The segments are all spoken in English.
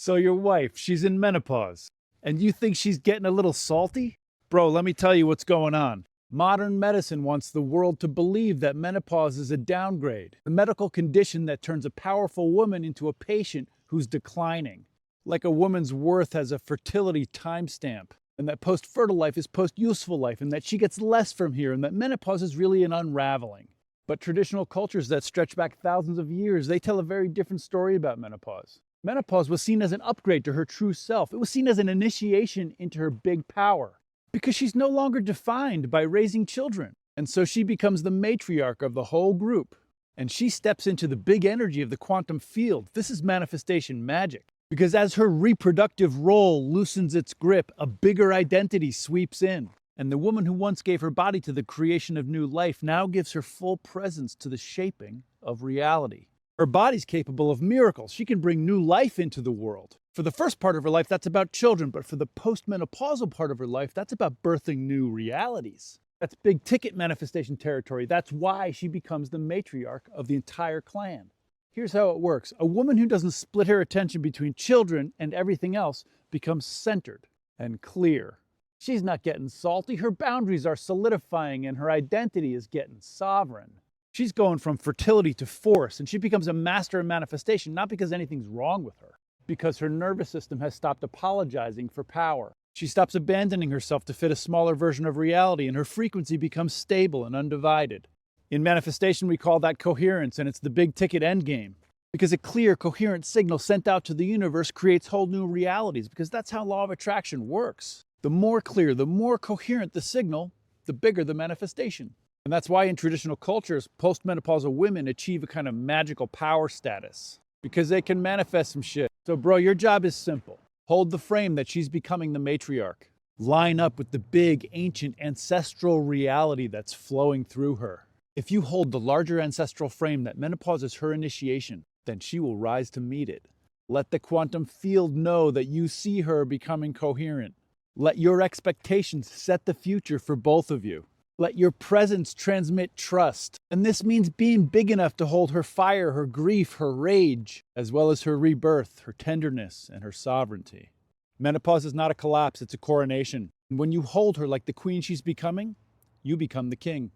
So your wife, she's in menopause, and you think she's getting a little salty? Bro, let me tell you what's going on. Modern medicine wants the world to believe that menopause is a downgrade, a medical condition that turns a powerful woman into a patient who's declining. Like a woman's worth has a fertility timestamp, and that post-fertile life is post-useful life, and that she gets less from here, and that menopause is really an unraveling. But traditional cultures that stretch back thousands of years, they tell a very different story about menopause. Menopause was seen as an upgrade to her true self. It was seen as an initiation into her big power, because she's no longer defined by raising children. And so she becomes the matriarch of the whole group. And she steps into the big energy of the quantum field. This is manifestation magic. Because as her reproductive role loosens its grip, a bigger identity sweeps in. And the woman who once gave her body to the creation of new life now gives her full presence to the shaping of reality. Her body's capable of miracles. She can bring new life into the world. For the first part of her life, that's about children, but for the postmenopausal part of her life, that's about birthing new realities. That's big ticket manifestation territory. That's why she becomes the matriarch of the entire clan. Here's how it works. A woman who doesn't split her attention between children and everything else becomes centered and clear. She's not getting salty. Her boundaries are solidifying and her identity is getting sovereign. She's going from fertility to force, and she becomes a master of manifestation, not because anything's wrong with her, because her nervous system has stopped apologizing for power. She stops abandoning herself to fit a smaller version of reality, and her frequency becomes stable and undivided. In manifestation, we call that coherence, and it's the big ticket endgame. Because a clear, coherent signal sent out to the universe creates whole new realities, because that's how law of attraction works. The more clear, the more coherent the signal, the bigger the manifestation. And that's why in traditional cultures, postmenopausal women achieve a kind of magical power status, because they can manifest some shit. So bro, your job is simple. Hold the frame that she's becoming the matriarch. Line up with the big, ancient, ancestral reality that's flowing through her. If you hold the larger ancestral frame that menopause is her initiation, then she will rise to meet it. Let the quantum field know that you see her becoming coherent. Let your expectations set the future for both of you. Let your presence transmit trust. And this means being big enough to hold her fire, her grief, her rage, as well as her rebirth, her tenderness, and her sovereignty. Menopause is not a collapse, it's a coronation. And when you hold her like the queen she's becoming, you become the king.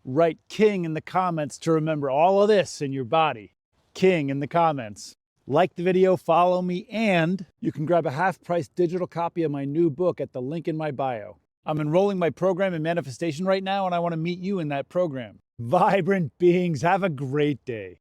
Write king in the comments to remember all of this in your body. King in the comments. Like the video, follow me, and you can grab a half-price digital copy of my new book at the link in my bio. I'm enrolling my program in manifestation right now, and I want to meet you in that program. Vibrant beings, have a great day.